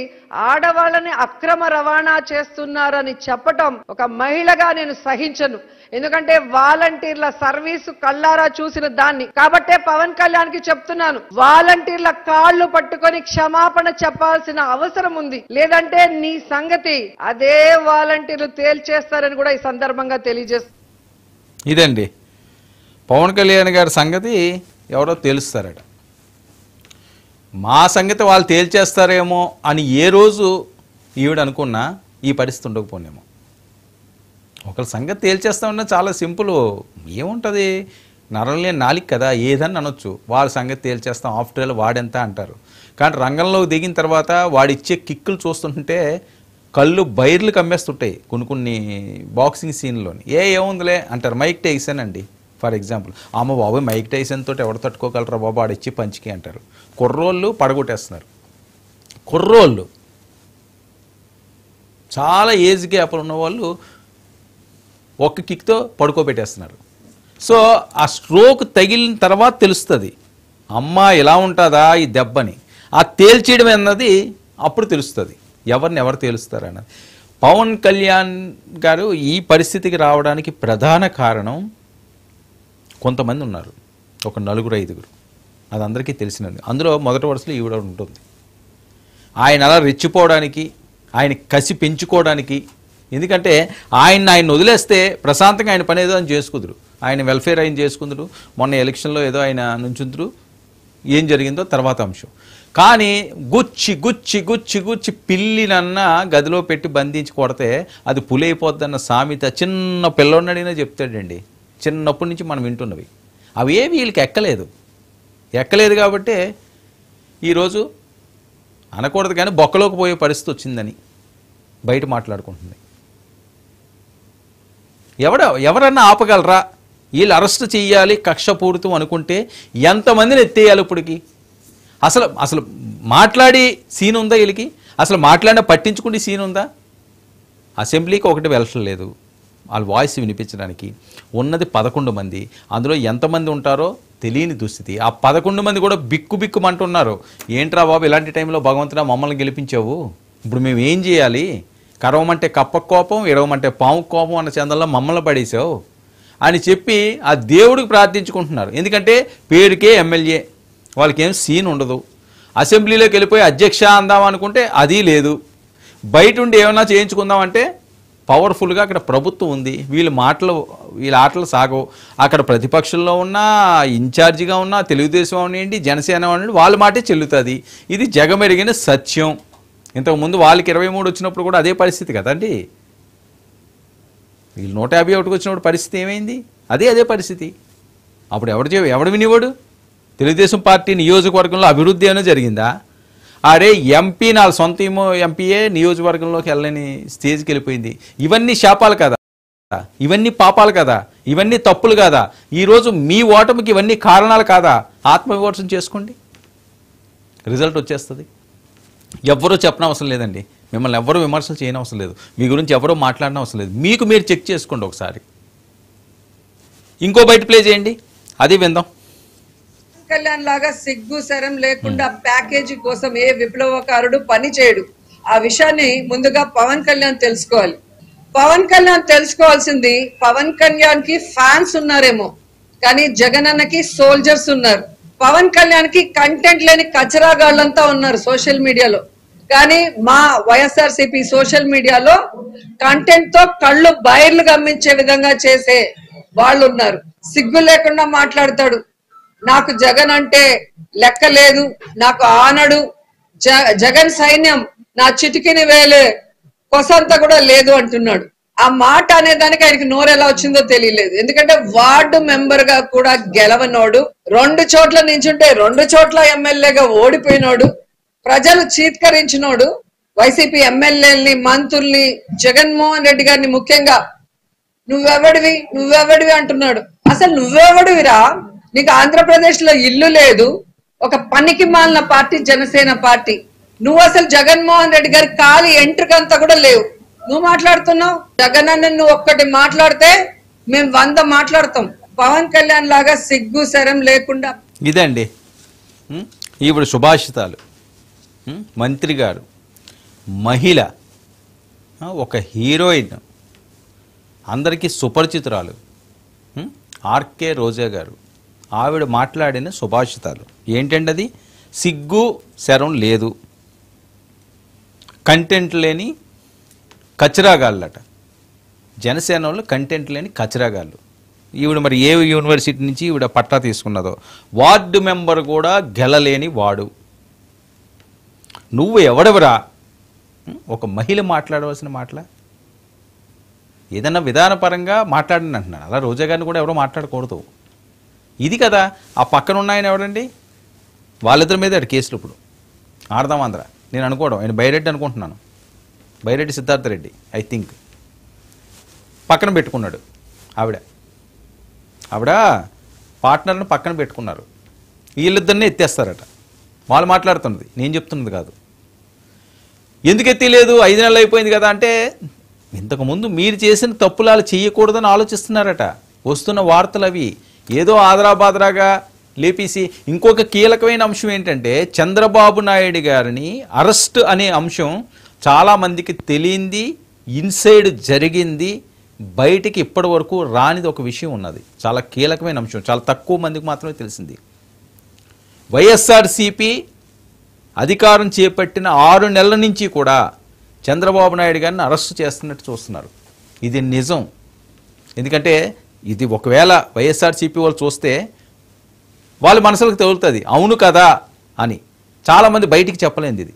ఆడవాళ్ళని అక్రమ రవాణా చేస్తున్నారని చెప్పటం ఒక మహిళగా నేను సహించను. ఎందుకంటే వాలంటీర్ల సర్వీసు కళ్ళారా చూసిన దాన్ని. కాబట్టే పవన్ కళ్యాణ్ కి చెప్తున్నాను, వాలంటీర్ల కాళ్ళు పట్టుకొని క్షమాపణ చెప్పాల్సిన అవసరం ఉంది, లేదంటే నీ సంగతి అదే వాలంటీర్లు తేల్చేస్తారని కూడా ఈ సందర్భంగా తెలియజేస్తాను. ఇదండి పవన్ కళ్యాణ్ గారి సంగతి ఎవరో తేలుస్తారట. మా సంగతి వాళ్ళు తేల్చేస్తారేమో అని ఏ రోజు ఈవిడ అనుకున్నా ఈ పరిస్థితి ఉండకపోనేమో. ఒకళ్ళ సంగతి తేల్చేస్తామన్నా చాలా సింపుల్, ఏముంటుంది, నరలేని నాలిక కదా, ఏదని అనొచ్చు. వాళ్ళ సంగతి తేల్చేస్తాం, ఆఫ్టర్ ఆల్ వాడెంత అంటారు. కానీ రంగంలోకి దిగిన తర్వాత వాడిచ్చే కిక్కులు చూస్తుంటే కళ్ళు బైర్లు కమ్మేస్తుంటాయి కొన్ని బాక్సింగ్ సీన్లోని. ఏముందిలే అంటారు. మైక్ టైసన్ అండి ఫర్ ఎగ్జాంపుల్, అమ్మ బాబు మైక్ టైసన్ తోటి ఎవరు తట్టుకోగలరా బాబు, ఆడిచ్చి పంచికి అంటారు. కుర్రోళ్ళు పడగొట్టేస్తున్నారు. కుర్రోళ్ళు చాలా ఏజ్ గ్యాప్లు ఉన్నవాళ్ళు ఒక్క కిక్తో పడుకోబెట్టేస్తున్నారు. సో ఆ స్ట్రోక్ తగిలిన తర్వాత తెలుస్తుంది అమ్మ ఎలా ఉంటుందా ఈ దెబ్బని. ఆ తేల్చేయడం అన్నది అప్పుడు తెలుస్తుంది ఎవరిని ఎవరు తేలుస్తారు అన్నది. పవన్ కళ్యాణ్ గారు ఈ పరిస్థితికి రావడానికి ప్రధాన కారణం కొంతమంది ఉన్నారు, ఒక 4-5. అది అందరికీ తెలిసినది. అందులో మొదటి వరుసలో ఈవిడ ఉంటుంది. ఆయన అలా రెచ్చిపోవడానికి, ఆయన కసి పెంచుకోవడానికి. ఎందుకంటే ఆయన వదిలేస్తే ప్రశాంతంగా ఆయన పని ఏదో ఆయన చేసుకుందరు, ఆయన వెల్ఫేర్ ఆయన చేసుకుందరు. మొన్న ఎలక్షన్లో ఏదో ఆయన నుంచుందరు, ఏం జరిగిందో తర్వాత అంశం. కానీ గుచ్చి గుచ్చి గుచ్చి గుచ్చి పిల్లినన్నా గదిలో పెట్టి బంధించి కొడితే అది పులైపోద్దన్న సామెత చిన్న పిల్లోడినడినా చెప్తాడండి. చిన్నప్పటి నుంచి మనం వింటున్నవి అవి ఏవి వీళ్ళకి ఎక్కలేదు కాబట్టి ఈరోజు అనకూడదు కానీ బొక్కలోకి పోయే పరిస్థితి వచ్చిందని బయట మాట్లాడుకుంటుంది. ఎవరన్నా ఆపగలరా? వీళ్ళు అరెస్ట్ చెయ్యాలి కక్షపూరితం అనుకుంటే ఎంతమందిని ఎత్తేయాలి ఇప్పటికి? అసలు మాట్లాడి సీన్ ఉందా వీళ్ళకి? అసలు మాట్లాడినా పట్టించుకునే సీన్ ఉందా? అసెంబ్లీకి ఒకటి వెళ్ళట్లేదు వాళ్ళ వాయిస్ వినిపించడానికి. ఉన్నది 11 మంది, అందులో ఎంతమంది ఉంటారో తెలియని దుస్థితి. ఆ 11 మంది కూడా బిక్కుమంటున్నారు. ఏంట్రా బాబు ఇలాంటి టైంలో భగవంతుడా మమ్మల్ని గెలిపించావు, ఇప్పుడు మేము ఏం చేయాలి? కరవమంటే కప్ప కోపం, ఎడవమంటే పాము కోపం అన్న చందంలో మమ్మల్ని పడేసావు అని చెప్పి ఆ దేవుడికి ప్రార్థించుకుంటున్నారు. ఎందుకంటే పేరుకే ఎమ్మెల్యే, వాళ్ళకి ఏం సీన్ ఉండదు. అసెంబ్లీలోకి వెళ్ళిపోయి అధ్యక్ష అందాం అనుకుంటే అది లేదు. బయట ఉండి ఏమన్నా చేయించుకుందామంటే పవర్ఫుల్గా అక్కడ ప్రభుత్వం ఉంది, వీళ్ళ ఆటలు సాగవు. అక్కడ ప్రతిపక్షంలో ఉన్నా, ఇన్ఛార్జిగా ఉన్నా, తెలుగుదేశం అవనండి, జనసేన అవనండి, వాళ్ళ మాటే చెల్లుతుంది. ఇది జగమెరిగిన సత్యం. ఇంతకుముందు వాళ్ళకి 23 వచ్చినప్పుడు కూడా అదే పరిస్థితి కదండి. వీళ్ళు 151 వచ్చినప్పుడు పరిస్థితి ఏమైంది? అదే పరిస్థితి. అప్పుడు ఎవడు వినేవాడు? తెలుగుదేశం పార్టీ నియోజకవర్గంలో అభివృద్ధి అయినా జరిగిందా? అరే ఎంపీ నా సొంత ఎంపీఏ నియోజకవర్గంలోకి వెళ్ళని స్టేజ్కి వెళ్ళిపోయింది. ఇవన్నీ శాపాలు కదా, ఇవన్నీ పాపాలు కదా, ఇవన్నీ తప్పులు కదా. ఈరోజు మీ ఓటమికి ఇవన్నీ కారణాలు కాదా? ఆత్మవిమర్శన చేసుకోండి, రిజల్ట్ వచ్చేస్తుంది. ఎవ్వరూ చెప్పనవసరం లేదండి, మిమ్మల్ని ఎవ్వరూ విమర్శలు చేయనవసరం లేదు, మీ గురించి ఎవరో మాట్లాడిన అవసరం లేదు. మీకు మీరు చెక్ చేసుకోండి ఒకసారి. ఇంకో బయట ప్లే చేయండి, అది విందాం. కళ్యాణ్ లాగా సిగ్గు శరం లేకుండా ప్యాకేజీ కోసం ఏ విప్లవకారుడు పని చేయడు. ఆ విషయాన్ని ముందుగా పవన్ కళ్యాణ్ తెలుసుకోవాలి. పవన్ కళ్యాణ్ తెలుసుకోవాల్సింది, పవన్ కళ్యాణ్ కి ఫ్యాన్స్ ఉన్నారేమో కానీ జగన్ అన్నకి సోల్జర్స్ ఉన్నారు. పవన్ కళ్యాణ్ కి కంటెంట్ లేని కచరాగాళ్ళంతా ఉన్నారు సోషల్ మీడియాలో. కానీ మా వైఎస్ఆర్సీపీ సోషల్ మీడియాలో కంటెంట్ తో కళ్ళు బైర్లు గమ్మించే విధంగా చేసే వాళ్ళు ఉన్నారు. సిగ్గు లేకుండా మాట్లాడతాడు. నాకు జగన్ అంటే లెక్క లేదు, నాకు ఆనడు, జగన్ సైన్యం నా చిటికిని వేలే కొసంత కూడా లేదు అంటున్నాడు. ఆ మాట అనేదానికి ఆయనకి నోరు ఎలా వచ్చిందో తెలియలేదు. ఎందుకంటే వార్డు మెంబర్ గా కూడా గెలవనోడు, 2 చోట్ల నించుంటే 2 చోట్ల ఎమ్మెల్యేగా ఓడిపోయినోడు, ప్రజలు చీత్కరించినోడు, వైసీపీ ఎమ్మెల్యేలని, మంత్రుల్ని, జగన్మోహన్ రెడ్డి గారిని ముఖ్యంగా నువ్వెవడివి అంటున్నాడు. అసలు నువ్వెవడివిరా? నీకు ఆంధ్రప్రదేశ్ లో ఇల్లు లేదు, ఒక పనికి మాలిన పార్టీ జనసేన పార్టీ. నువ్వు అసలు జగన్మోహన్ రెడ్డి గారి కాలి ఎంట్రుకంతా కూడా లేవు. నువ్వు మాట్లాడుతున్నావు. జగన్ అన్న నువ్వు ఒక్కటి మాట్లాడితే మేము 100 మాట్లాడతాం. పవన్ కళ్యాణ్ లాగా సిగ్గు శరం లేకుండా. ఇదండి ఇప్పుడు సుభాషితాలు. మంత్రి గారు, మహిళ, ఒక హీరోయిన్, అందరికీ సుపరిచితురాలు ఆర్కే రోజా గారు, ఆవిడ మాట్లాడిన సుభాషితాలు ఏంటండి? అది సిగ్గు శరం లేదు, కంటెంట్ లేని కచరాగాళ్ళట. జనసేన వాళ్ళు కంటెంట్ లేని కచరాగాళ్ళు. ఈవిడ మరి ఏ యూనివర్సిటీ నుంచి ఈవిడ పట్టా తీసుకున్నదో. వార్డు మెంబర్ కూడా గెలలేని వాడు. నువ్వు ఎవడెవరా? ఒక మహిళ మాట్లాడవలసిన మాటలా? ఏదన్నా విధానపరంగా మాట్లాడిన అంటున్నాను. అలా రోజా గారిని కూడా ఎవరో మాట్లాడకూడదు. ఇది కదా. ఆ పక్కన ఉన్నాయని ఎవడండి? వాళ్ళిద్దరి మీద కేసులు ఇప్పుడు ఆడదాం ఆంధ్ర. నేను అనుకోవడం ఆయన బైరెడ్డి అనుకుంటున్నాను. బైరెడ్డి సిద్ధార్థ రెడ్డి ఐ థింక్ పక్కన పెట్టుకున్నాడు. ఆవిడ పార్ట్నర్ని పక్కన పెట్టుకున్నారు. వీళ్ళిద్దరినే ఎత్తేస్తారట. వాళ్ళు మాట్లాడుతున్నది, నేను చెప్తున్నది కాదు. ఎందుకు ఎత్తిలేదు? 5 నెలలు అయిపోయింది కదా అంటే, ఇంతకుముందు మీరు చేసిన తప్పులు అలా చేయకూడదని ఆలోచిస్తున్నారట. వస్తున్న వార్తలు అవి ఏదో ఆదరాబాదరాగా లేపేసి. ఇంకొక కీలకమైన అంశం ఏంటంటే, చంద్రబాబు నాయుడు గారిని అరెస్ట్ అనే అంశం చాలామందికి తెలియంది, ఇన్సైడ్ జరిగింది, బయటికి ఇప్పటి వరకు రానిది ఒక విషయం ఉన్నది. చాలా కీలకమైన అంశం, చాలా తక్కువ మందికి మాత్రమే తెలిసింది. వైఎస్ఆర్సీపీ అధికారం చేపట్టిన 6 నెలల నుంచి కూడా చంద్రబాబు నాయుడు గారిని అరెస్టు చేస్తున్నట్టు చూస్తున్నారు. ఇది నిజం. ఎందుకంటే ఇది ఒకవేళ వైఎస్ఆర్సీపీ వాళ్ళు చూస్తే వాళ్ళ మనసులకు తగులుతుంది, అవును కదా అని. చాలామంది బయటికి చెప్పలేంది. ఇది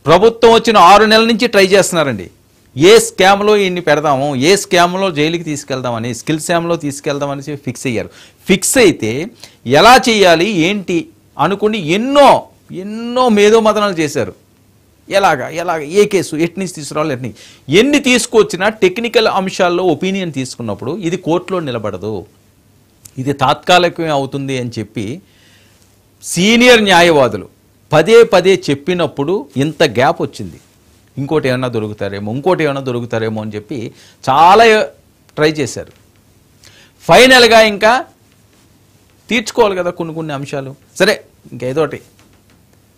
ప్రభుత్వం వచ్చిన 6 నెలల నుంచి ట్రై చేస్తున్నారండి. ఏ స్కామ్లో ఇన్ని పెడదాము, ఏ స్కామ్లో జైలుకి తీసుకెళ్దామని, స్కిల్ స్కామ్లో తీసుకెళ్దామని ఫిక్స్ అయ్యారు. ఫిక్స్ అయితే ఎలా చేయాలి ఏంటి అనుకుని ఎన్నో మేధోమథనాలు చేశారు. ఎలాగ ఏ కేసు ఎట్నుంచి తీసుకురావాలి, ఎన్ని తీసుకొచ్చినా టెక్నికల్ అంశాల్లో ఒపీనియన్ తీసుకున్నప్పుడు ఇది కోర్టులో నిలబడదు, ఇది తాత్కాలికమే అవుతుంది అని చెప్పి సీనియర్ న్యాయవాదులు పదే చెప్పినప్పుడు ఇంత గ్యాప్ వచ్చింది. ఇంకోటి ఏమైనా దొరుకుతారేమో అని చెప్పి చాలా ట్రై చేశారు. ఫైనల్గా ఇంకా తీర్చుకోవాలి కదా కొన్ని అంశాలు. సరే ఇంకేదోటి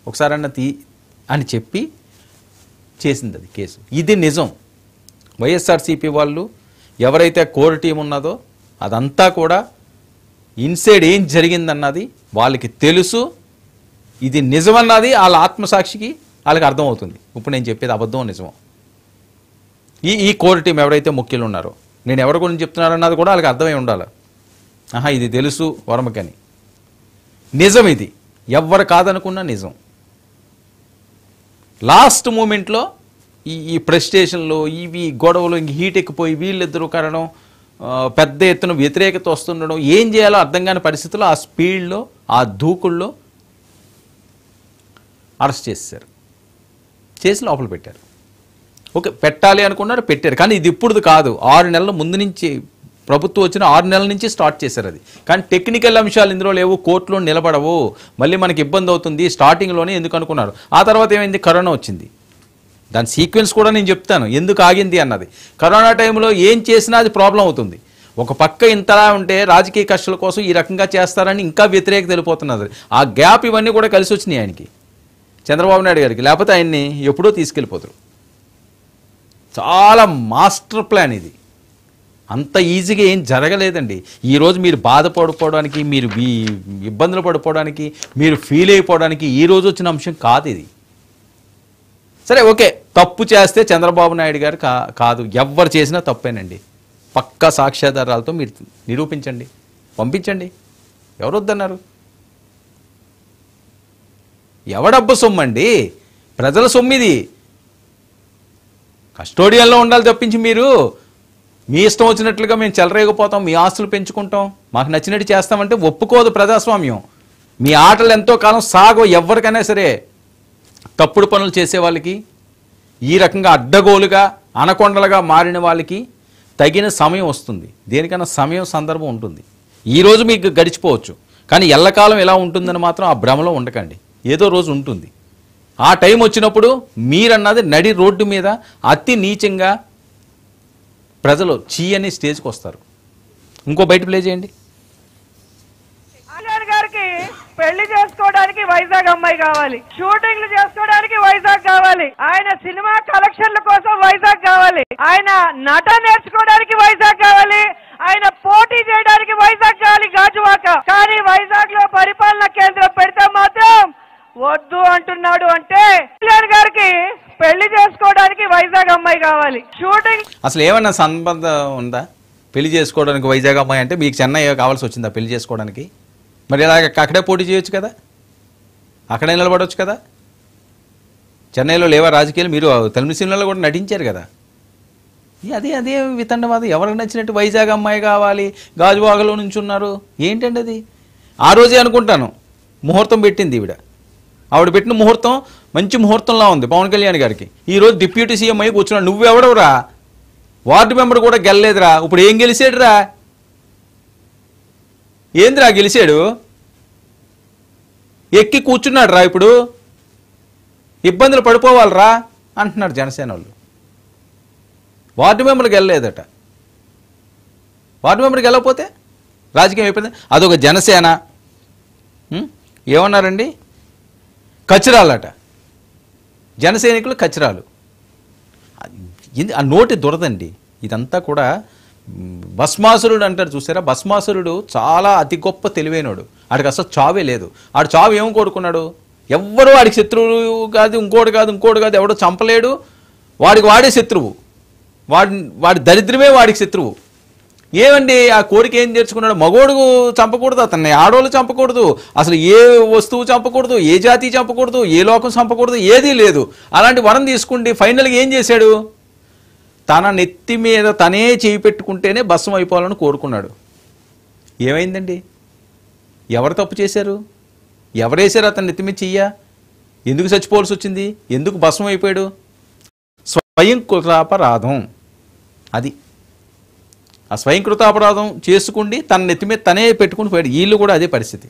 ఒకసారన్నా అని చెప్పి చేసింది అది కేసు. ఇది నిజం. వైఎస్ఆర్సీపీ వాళ్ళు ఎవరైతే కోర్ టీం ఉన్నదో అదంతా కూడా ఇన్సైడ్ ఏం జరిగిందన్నది వాళ్ళకి తెలుసు. ఇది నిజమన్నది వాళ్ళ ఆత్మసాక్షికి వాళ్ళకి అర్థమవుతుంది. ఇప్పుడు నేను చెప్పేది అబద్ధం నిజమో. ఈ కోర్ టీం ఎవరైతే ముఖ్యులు ఉన్నారో, నేను ఎవరి గురించి చెప్తున్నారన్నది కూడా వాళ్ళకి అర్థమై ఉండాలి. ఇది తెలుసు వర్మకని. నిజం ఇది, ఎవ్వరు కాదనుకున్న నిజం. లాస్ట్ మూమెంట్లో ఈ ప్రెస్టేషన్లో ఇవి గొడవలు ఇంక హీట్ ఎక్కిపోయి వీళ్ళిద్దరూ కారణం పెద్ద ఎత్తున వ్యతిరేకత వస్తుండడం, ఏం చేయాలో అర్థం కాని పరిస్థితుల్లో ఆ స్పీడ్లో ఆ దూకుల్లో అరెస్ట్ చేశారు, చేసి లోపల పెట్టారు. ఓకే పెట్టాలి అనుకున్నారు, పెట్టారు. కానీ ఇది ఇప్పుడు కాదు, 6 నెలల ముందు నుంచి ప్రభుత్వం వచ్చిన 6 నెలల నుంచి స్టార్ట్ చేశారు అది. కానీ టెక్నికల్ అంశాలు ఇందులో లేవు, కోర్టులో నిలబడవు, మళ్ళీ మనకి ఇబ్బంది అవుతుంది స్టార్టింగ్లోనే ఎందుకు అనుకున్నారు. ఆ తర్వాత ఏమైంది, కరోనా వచ్చింది. దాని సీక్వెన్స్ కూడా నేను చెప్తాను ఎందుకు ఆగింది అన్నది. కరోనా టైంలో ఏం చేసినా అది ప్రాబ్లం అవుతుంది. ఒక పక్క ఇంతలా ఉంటే రాజకీయ కష్టాల కోసం ఈ రకంగా చేస్తారని ఇంకా వ్యతిరేకత వెళ్ళిపోతున్నది. ఆ గ్యాప్ ఇవన్నీ కూడా కలిసి వచ్చినాయి ఆయనకి, చంద్రబాబు నాయుడు గారికి. లేకపోతే ఆయన్ని ఎప్పుడో తీసుకెళ్ళిపోతారు. చాలా మాస్టర్ ప్లాన్ ఇది. అంత ఈజీగా ఏం జరగలేదండి. ఈరోజు మీరు బాధపడిపోవడానికి, మీరు ఇబ్బందులు పడిపోవడానికి, మీరు ఫీల్ అయిపోవడానికి ఈరోజు వచ్చిన అంశం కాదు ఇది. సరే ఓకే, తప్పు చేస్తే చంద్రబాబు నాయుడు గారు కాదు, ఎవ్వరు చేసినా తప్పేనండి. పక్కా సాక్ష్యాధారాలతో మీరు నిరూపించండి, పంపించండి. ఎవరు వద్దన్నారు? ఎవడబ్బు సొమ్మండి, ప్రజల సొమ్మిది. కస్టోడియన్లో ఉండాలి తప్పించి మీరు మీ ఇష్టం వచ్చినట్లుగా మేము చెలరేగిపోతాం, మీ ఆస్తులు పెంచుకుంటాం, మాకు నచ్చినట్టు చేస్తామంటే ఒప్పుకోదు ప్రజాస్వామ్యం. మీ ఆటలు ఎంతో కాలం సాగో. ఎవరికైనా సరే తప్పుడు పనులు చేసే వాళ్ళకి, ఈ రకంగా అడ్డగోలుగా అనకొండలుగా మారిన వాళ్ళకి తగిన సమయం వస్తుంది. దేనికైనా సమయం సందర్భం ఉంటుంది. ఈరోజు మీకు గడిచిపోవచ్చు, కానీ ఎల్లకాలం ఎలా ఉంటుందని మాత్రం ఆ భ్రమలో ఉండకండి. ఏదో రోజు ఉంటుంది. ఆ టైం వచ్చినప్పుడు మీరన్నది నడి రోడ్డు మీద అతి నీచంగా ప్రజలు చీయని స్టేజ్కి వస్తారు. ఇంకో బయట ప్లే చేయండి. కళ్యాణ్ గారికి పెళ్లి చేసుకోవడానికి వైజాగ్ అమ్మాయి కావాలి, షూటింగ్లు చేసుకోవడానికి వైజాగ్ కావాలి, ఆయన సినిమా కలెక్షన్ల కోసం వైజాగ్ కావాలి, ఆయన నట నేర్చుకోవడానికి వైజాగ్ కావాలి, ఆయన పోటీ చేయడానికి వైజాగ్ కావాలి గాజువాక. కానీ వైజాగ్ లో పరిపాలనా కేంద్రం పెడితే మాత్రం వద్దు అంటున్నాడు. అంటే కళ్యాణ్ గారికి పెళ్లి చేసుకోవడానికి వైజాగ్ అమ్మాయి కావాలి, షూటింగ్ అసలు ఏమన్నా సంబంధం ఉందా? పెళ్లి చేసుకోవడానికి వైజాగ్ అమ్మాయి అంటే మీకు చెన్నై కావాల్సి వచ్చిందా పెళ్లి చేసుకోవడానికి? మరి ఇలాగ అక్కడే పోటీ చేయొచ్చు కదా, అక్కడే నిలబడవచ్చు కదా. చెన్నైలో లేవా రాజకీయాలు? మీరు తెలుగు సినిమాలో కూడా నటించారు కదా. అదే వితండవాదం. ఎవరికి నచ్చినట్టు వైజాగ్ అమ్మాయి కావాలి, గాజువాకలో నుంచి ఉన్నారు ఏంటండి అది? ఆ రోజే అనుకుంటాను ముహూర్తం పెట్టింది ఆవిడ పెట్టిన ముహూర్తం మంచి ముహూర్తంలా ఉంది పవన్ కళ్యాణ్ గారికి. ఈరోజు డిప్యూటీ సీఎం అయ్యి కూర్చున్నాడు. నువ్వెవడవురా? వార్డు మెంబర్ కూడా గెలలేదురా. ఇప్పుడు ఏం గెలిచాడురా? ఏందిరా గెలిచాడు? ఎక్కి కూర్చున్నాడు రా. ఇప్పుడు ఇబ్బందులు పడిపోవాలరా అంటున్నారు జనసేన వాళ్ళు. వార్డు మెంబర్ గెలలేదట. వార్డు మెంబర్ గెలకపోతే రాజకీయం అయిపోయింది. అదొక జనసేన. ఏమన్నారండి? కచరాలట. జనసైనికులు కచరాలు. ఆ నోటి దురదండి ఇదంతా కూడా. భస్మాసురుడు అంటారు చూసారా? భస్మాసురుడు చాలా అతి గొప్ప తెలివైనడు. ఆడికి అసలు చావే లేదు. ఆడు చావు ఏం కోరుకున్నాడు? ఎవ్వరూ వాడికి శత్రువు కాదు, ఇంకోటి కాదు, ఎవడో చంపలేడు. వాడికి వాడే శత్రువు. వాడి దరిద్రమే వాడికి శత్రువు. ఏమండి ఆ కోరిక ఏం తెచ్చుకున్నాడు? మగోడు చంపకూడదు, అతన్ని ఆడోళ్ళు చంపకూడదు, అసలు ఏ వస్తువు చంపకూడదు, ఏ జాతి చంపకూడదు, ఏ లోకం చంపకూడదు, ఏదీ లేదు. అలాంటి వరం తీసుకుంటే ఫైనల్గా ఏం చేశాడు? తన నెత్తి మీద తనే చేయి పెట్టుకుంటేనే భస్మం అయిపోవాలని కోరుకున్నాడు. ఏమైందండి? ఎవరు తప్పు చేశారు? ఎవరేశారు అతని నెత్తి మీద చెయ్య? ఎందుకు చచ్చిపోవాల్సి వచ్చింది? ఎందుకు భస్మం అయిపోయాడు? స్వయం కృతాపరాధం. అది ఆ స్వయం కృతాపరాధం చేసుకుండి తన నెత్తి మీద తనే పెట్టుకుని పోయాడు. వీళ్ళు కూడా అదే పరిస్థితి.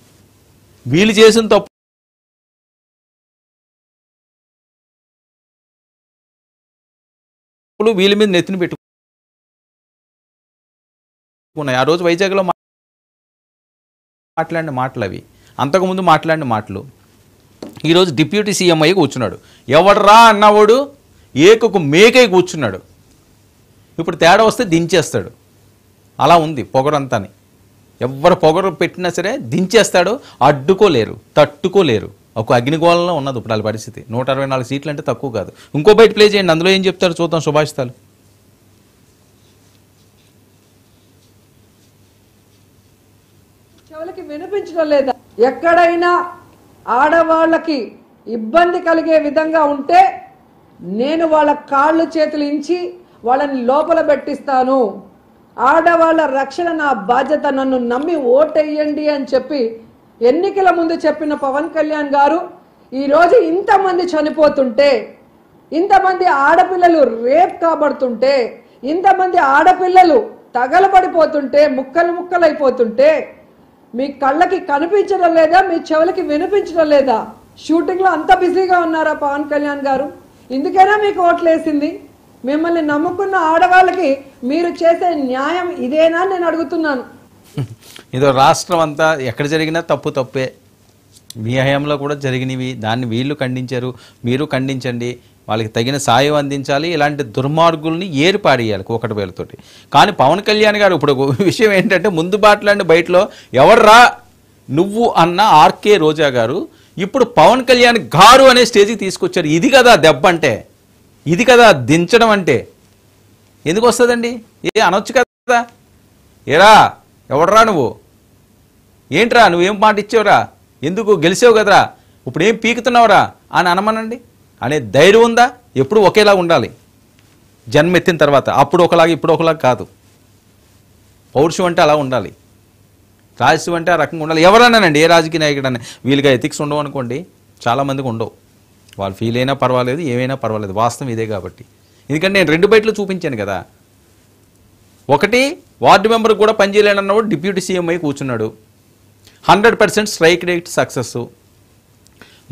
వీళ్ళు చేసిన తప్పు వీళ్ళ మీద నెత్తిని పెట్టుకున్నాయి. ఆ రోజు వైజాగ్లో మాట్లాడిన మాటలు అవి. అంతకుముందు మాట్లాడిన మాటలు. ఈరోజు డిప్యూటీ సీఎం అయ్యి కూర్చున్నాడు. ఎవడరా అన్నవాడు ఏకకు మేకై కూర్చున్నాడు. ఇప్పుడు తేడా వస్తే దించేస్తాడు. అలా ఉంది పొగరంతాని. ఎవరు పొగరు పెట్టినా సరే దించేస్తాడు. అడ్డుకోలేరు, తట్టుకోలేరు. ఒక అగ్నిగోళంలో ఉన్నది ఇప్పుడు వాళ్ళ పరిస్థితి. 164 సీట్లు అంటే తక్కువ కాదు. ఇంకో బయట ప్లే చేయండి. అందులో ఏం చెప్తారు చూద్దాం. సుభాషితాలు. చెవులకి వినిపించడం లేదా? ఎక్కడైనా ఆడవాళ్ళకి ఇబ్బంది కలిగే విధంగా ఉంటే నేను వాళ్ళ కాళ్ళు చేతులు ఇంచి వాళ్ళని లోపల పెట్టిస్తాను. ఆడవాళ్ళ రక్షణ నా బాధ్యత, నన్ను నమ్మి ఓటెయ్యండి అని చెప్పి ఎన్నికల ముందు చెప్పిన పవన్ కళ్యాణ్ గారు ఈరోజు ఇంతమంది చనిపోతుంటే, ఇంతమంది ఆడపిల్లలు రేప్ కాబడుతుంటే, ఇంతమంది ఆడపిల్లలు తగలబడిపోతుంటే, ముక్కలైపోతుంటే మీ కళ్ళకి కనిపించడం లేదా? మీ చెవులకి వినిపించడం లేదా? షూటింగ్లో అంత బిజీగా ఉన్నారా పవన్ కళ్యాణ్ గారు? ఇందుకైనా మీకు ఓట్లేసింది. మిమ్మల్ని నమ్ముకున్న ఆడవాళ్ళకి మీరు చేసే న్యాయం ఇదేనా నేను అడుగుతున్నాను. ఇదో రాష్ట్రం అంతా ఎక్కడ జరిగినా తప్పే. మీ హయాంలో కూడా జరిగినవి. దాన్ని వీళ్ళు ఖండించారు, మీరు ఖండించండి. వాళ్ళకి తగిన సాయం అందించాలి. ఇలాంటి దుర్మార్గుల్ని ఏరిపాడేయాలి ఒకటి వేలతోటి. కానీ పవన్ కళ్యాణ్ గారు ఇప్పుడు విషయం ఏంటంటే, ముందు బాటలాంటి బయటలో ఎవర్రా నువ్వు అన్న ఆర్కే రోజా గారు ఇప్పుడు పవన్ కళ్యాణ్ గారు అనే స్టేజ్కి తీసుకొచ్చారు. ఇది కదా దెబ్బ అంటే, ఇది కదా దించడం అంటే. ఎందుకు వస్తుందండి? అనొచ్చు కదా. ఏరా ఎవడరా నువ్వు? ఏంట్రా నువ్వేం మాట ఇచ్చావురా? ఎందుకు గెలిచావు కదరా, ఇప్పుడు ఏం పీకుతున్నావురా అని అనమనండి. అనే ధైర్యం ఉందా? ఎప్పుడు ఒకేలా ఉండాలి. జన్మెత్తిన తర్వాత అప్పుడు ఒకలాగా ఇప్పుడు ఒకలాగా కాదు. పౌరుషం అంటే అలా ఉండాలి. రాజస్వం అంటే ఆ రకంగా ఉండాలి. ఎవరన్నానండి, ఏ రాజకీయ నాయకుడన్నా వీళ్ళగా ఎథిక్స్ ఉండవు అనుకోండి, చాలామందికి ఉండవు. వాళ్ళు ఫీల్ అయినా పర్వాలేదు, ఏమైనా పర్వాలేదు. వాస్తవం ఇదే కాబట్టి. ఎందుకంటే నేను 2 బయటలు చూపించాను కదా. ఒకటి వార్డు మెంబర్కి కూడా పనిచేయలేనన్నవాడు డిప్యూటీ సీఎం అయి కూర్చున్నాడు. 100% స్ట్రైక్ రేట్ సక్సెస్.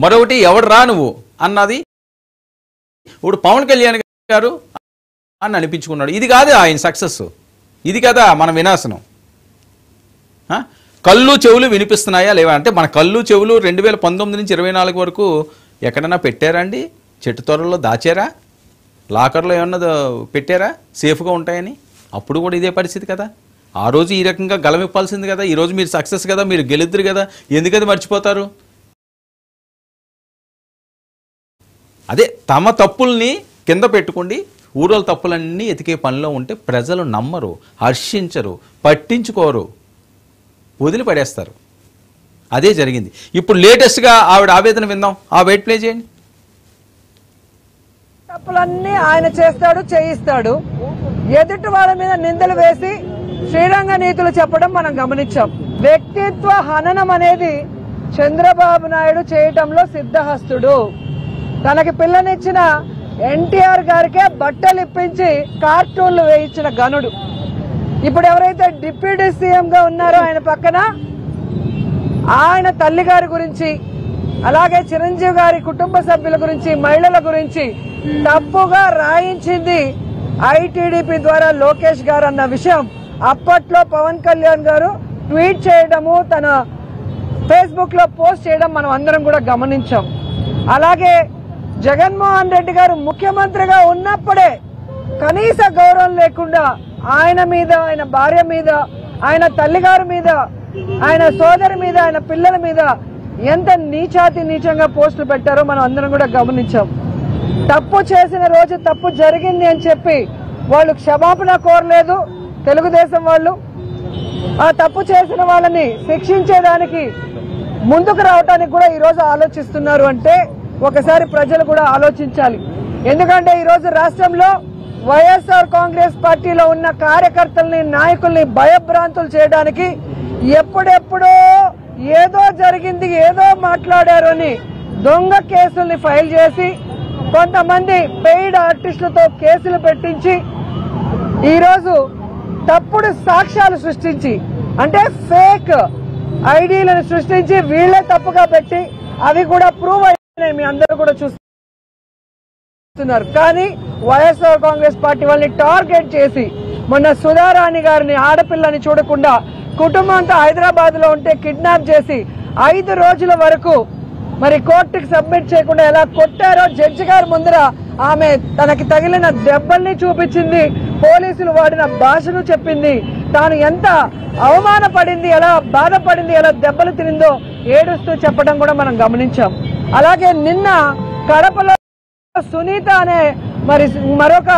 మరొకటి ఎవడు రా నువ్వు అన్నది ఇప్పుడు పవన్ కళ్యాణ్ గారు అని అనిపించుకున్నాడు. ఇది కాదు ఆయన సక్సెస్, ఇది కదా మన వినాశనం. కళ్ళు చెవులు వినిపిస్తున్నాయా లేవా అంటే మన కళ్ళు చెవులు 2019 నుంచి 24 వరకు ఎక్కడన్నా పెట్టారా అండి? చెట్టు త్వరలో దాచారా? లాకర్లో ఏమన్నా పెట్టారా సేఫ్గా ఉంటాయని? అప్పుడు కూడా ఇదే పరిస్థితి కదా. ఆ రోజు ఈ రకంగా గలమిప్పాల్సింది కదా. ఈరోజు మీరు సక్సెస్ కదా, మీరు గెలుద్దురు కదా, ఎందుకది మర్చిపోతారు? అదే తమ తప్పుల్ని కింద పెట్టుకోండి, ఊరోళ్ళ తప్పులన్నీ ఎతికే పనిలో ఉంటే ప్రజలు నమ్మరు, హర్షించరు, పట్టించుకోరు, వదిలిపడేస్తారు. అదే జరిగింది. ఇప్పుడు లేటెస్ట్గా ఆవిడ ఆవేదన విందాం. ఆ వెయిట్ ప్లే చేయండి. తప్పులన్నీ ఆయన చేస్తాడు, చేయిస్తాడు. ఎదుటి వాళ్ళ మీద నిందలు వేసి శ్రీరంగ నీతులు చెప్పడం మనం గమనించాం. వ్యక్తిత్వ హననం అనేది చంద్రబాబు నాయుడు చేయటంలో సిద్ధహస్తుడు. తనకి పిల్లనిచ్చిన ఎన్టీఆర్ గారికే బట్టలు ఇప్పించి కార్టూన్లు వేయించిన గనుడు. ఇప్పుడు ఎవరైతే డిప్యూటీ సీఎం గా ఉన్నారో ఆయన పక్కన ఆయన తల్లి గారి గురించి, అలాగే చిరంజీవి గారి కుటుంబ సభ్యుల గురించి, మహిళల గురించి తప్పుగా రాయించింది ఐటీడీపీ ద్వారా లోకేష్ గారు అన్న విషయం అప్పట్లో పవన్ కళ్యాణ్ గారు ట్వీట్ చేయడము, తన ఫేస్బుక్ లో పోస్ట్ చేయడం మనం అందరం కూడా గమనించాం. అలాగే జగన్మోహన్ రెడ్డి గారు ముఖ్యమంత్రిగా ఉన్నప్పుడే కనీస గౌరవం లేకుండా ఆయన మీద, ఆయన భార్య మీద, ఆయన తల్లిగారి మీద, ఆయన సోదరి మీద, ఆయన పిల్లల మీద ఎంత నీచాతి నీచంగా పోస్టులు పెట్టారో మనం అందరం కూడా గమనించాం. తప్పు చేసిన రోజు తప్పు జరిగింది అని చెప్పి వాళ్ళు క్షమాపణ కోరలేదు తెలుగుదేశం వాళ్ళు. ఆ తప్పు చేసిన వాళ్ళని శిక్షించేదానికి ముందుకు రావడానికి కూడా ఈరోజు ఆలోచిస్తున్నారు అంటే ఒకసారి ప్రజలు కూడా ఆలోచించాలి. ఎందుకంటే ఈరోజు రాష్ట్రంలో వైఎస్ఆర్ కాంగ్రెస్ పార్టీలో ఉన్న కార్యకర్తల్ని, నాయకుల్ని భయభ్రాంతులు చేయడానికి ఎప్పుడెప్పుడో ఏదో జరిగింది, ఏదో మాట్లాడారు అని దొంగ కేసుల్ని ఫైల్ చేసి, కొంతమంది పెయిడ్ ఆర్టిస్టులతో కేసులు పెట్టించి, ఈరోజు తప్పుడు సాక్ష్యాలు సృష్టించి, అంటే ఫేక్ ఐడీలను సృష్టించి వీళ్లే తప్పుగా పెట్టి అవి కూడా ప్రూవ్ అయినాయి, మీ అందరూ కూడా చూస్తున్నారు. కానీ వైఎస్ఆర్ కాంగ్రెస్ పార్టీ వాళ్ళని టార్గెట్ చేసి మొన్న సుధారాణి గారిని, ఆడపిల్లని చూడకుండా కుటుంబం అంతా హైదరాబాద్ లో ఉంటే కిడ్నాప్ చేసి 5 రోజుల వరకు మరి కోర్టుకి సబ్మిట్ చేయకుండా ఎలా కొట్టారో జడ్జి గారి ముందర ఆమె తనకి తగిలిన దెబ్బల్ని చూపించింది, పోలీసులు వాడిన భాషను చెప్పింది, తాను ఎంత అవమానపడింది, ఎలా బాధపడింది, ఎలా దెబ్బలు తినిందో ఏడుస్తూ చెప్పడం కూడా మనం గమనించాం. అలాగే నిన్న కడపలో సునీత అనే మరి మరొక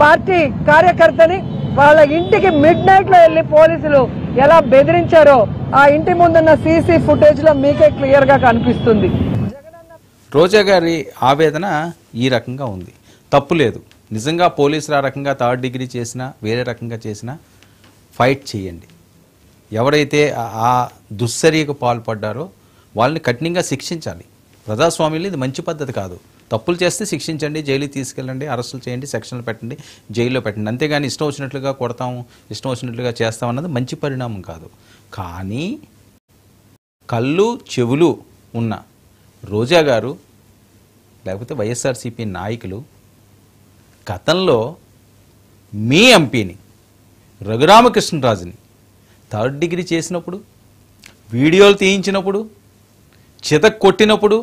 పార్టీ కార్యకర్తని వాళ్ళ ఇంటికి మిడ్ నైట్ లో వెళ్లి పోలీసులు ఎలా బెదిరించారో ఆ ఇంటి ముందున్న సీసీ ఫుటేజ్ లో మీకే క్లియర్ గా కనిపిస్తుంది. రోజా గారి ఆవేదన ఈ రకంగా ఉంది. తప్పు లేదు, నిజంగా పోలీసులు ఆ రకంగా 3rd డిగ్రీ చేసినా, వేరే రకంగా చేసినా ఫైట్ చేయండి. ఎవరైతే ఆ దుశ్చర్యకు పాల్పడ్డారో వాళ్ళని కఠినంగా శిక్షించాలి. ప్రజాస్వామ్యంలో ఇది మంచి పద్ధతి కాదు. తప్పులు చేస్తే శిక్షించండి, జైలుకి తీసుకెళ్ళండి, అరెస్టులు చేయండి, సెక్షన్లు పెట్టండి, జైల్లో పెట్టండి. అంతేగాని ఇష్టం వచ్చినట్లుగా కొడతాము, ఇష్టం వచ్చినట్లుగా చేస్తాం అన్నది మంచి పరిణామం కాదు. కానీ కళ్ళు చెవులు ఉన్న రోజా గారు లేకపోతే వైఎస్ఆర్సీపీ నాయకులు గతంలో మీ ఎంపీని రఘురామకృష్ణరాజుని 3rd డిగ్రీ చేసినప్పుడు, వీడియోలు తీయించినప్పుడు, చితక్ కొట్టినప్పుడు,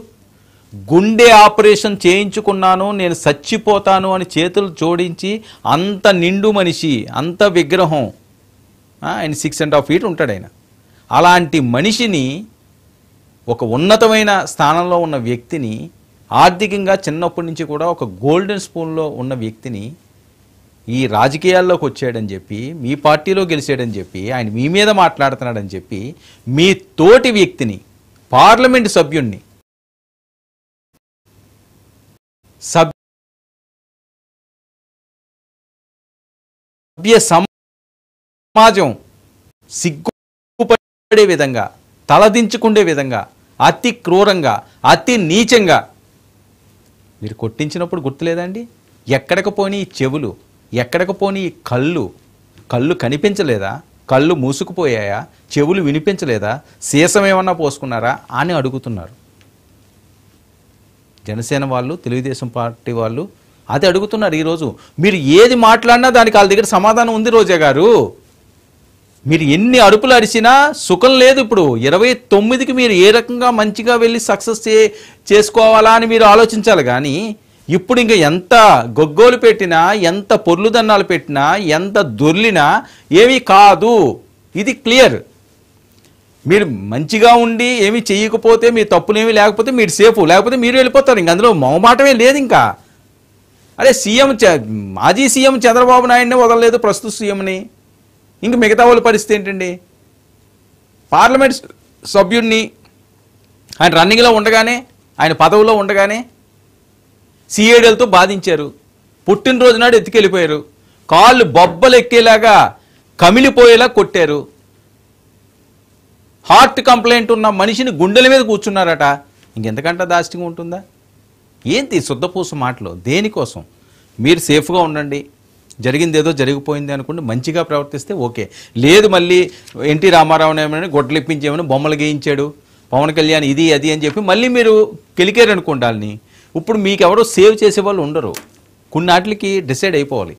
గుండె ఆపరేషన్ చేయించుకున్నాను, నేను చచ్చిపోతాను అని చేతులు జోడించి, అంత నిండు మనిషి, అంత విగ్రహం, ఆయన 6.5 feet ఉంటాడు ఆయన. అలాంటి మనిషిని, ఒక ఉన్నతమైన స్థానంలో ఉన్న వ్యక్తిని, ఆర్థికంగా చిన్నప్పటి నుంచి కూడా ఒక గోల్డెన్ స్పూన్లో ఉన్న వ్యక్తిని ఈ రాజకీయాల్లోకి వచ్చాడని చెప్పి, మీ పార్టీలో గెలిచాడని చెప్పి, ఆయన మీ మీద మాట్లాడుతున్నాడని చెప్పి, మీ తోటి వ్యక్తిని, పార్లమెంట్ సభ్యుణ్ణి, సభ్య సమాజం సిగ్గుపడే విధంగా, తలదించుకుండే విధంగా, అతి క్రూరంగా, అతి నీచంగా మీరు కొట్టించినప్పుడు గుర్తులేదండి? ఎక్కడికి పోని చెవులు, ఎక్కడికి పోని కళ్ళు కనిపించలేదా? కళ్ళు మూసుకుపోయాయా, చెవులు వినిపించలేదా, సీసం ఏమన్నా పోసుకున్నారా అని అడుగుతున్నారు. జనసేన వాళ్ళు, తెలుగుదేశం పార్టీ వాళ్ళు అది అడుగుతున్నారు. ఈరోజు మీరు ఏది మాట్లాడినా దానికి వాళ్ళ దగ్గర సమాధానం ఉంది. రోజా గారు, మీరు ఎన్ని అరుపులు అరిచినా సుఖం లేదు. ఇప్పుడు 29కి మీరు ఏ రకంగా మంచిగా వెళ్ళి సక్సెస్ చేసుకోవాలా అని మీరు ఆలోచించాలి. కానీ ఇప్పుడు ఇంకా ఎంత గొగ్గోలు పెట్టినా, ఎంత పొర్లు దన్నాలు పెట్టినా, ఎంత దొర్లినా ఏమీ కాదు. ఇది క్లియర్. మీరు మంచిగా ఉండి ఏమీ చెయ్యకపోతే, మీ తప్పులేమీ లేకపోతే మీరు సేఫ్, లేకపోతే మీరు వెళ్ళిపోతారు. ఇంక అందులో మొహమాటమే లేదు. ఇంకా అరే మాజీ సీఎం చంద్రబాబు నాయుడిని వదలలేదు, ప్రస్తుత సీఎంని. ఇంక మిగతా వాళ్ళ పరిస్థితి ఏంటండి? పార్లమెంట్ సభ్యుడిని ఆయన రన్నింగ్లో ఉండగానే, ఆయన పదవిలో ఉండగానే సిఐడీలతో బాధించారు. పుట్టినరోజు నాడు ఎత్తుకెళ్ళిపోయారు. కాళ్ళు బొబ్బలు ఎక్కేలాగా కమిలిపోయేలా కొట్టారు. హార్ట్ కంప్లైంట్ ఉన్న మనిషిని గుండెల మీద కూర్చున్నారట. ఇంకెంతకంటే దాష్టిగా ఉంటుందా? ఏంటి శుద్ధపూస మాటలు? దేనికోసం? మీరు సేఫ్గా ఉండండి, జరిగింది ఏదో జరిగిపోయింది అనుకుంటే మంచిగా ప్రవర్తిస్తే ఓకే. లేదు మళ్ళీ ఎన్టీ రామారావు ఏమని గొడ్డలిప్పించేమని బొమ్మలు గేయించాడు, పవన్ కళ్యాణ్ ఇది అది అని చెప్పి మళ్ళీ మీరు కెలికారనుకోండి వాళ్ళని. ఇప్పుడు మీకు ఎవరో సేవ్ చేసేవాళ్ళు ఉండరు. కొన్నాటికి డిసైడ్ అయిపోవాలి.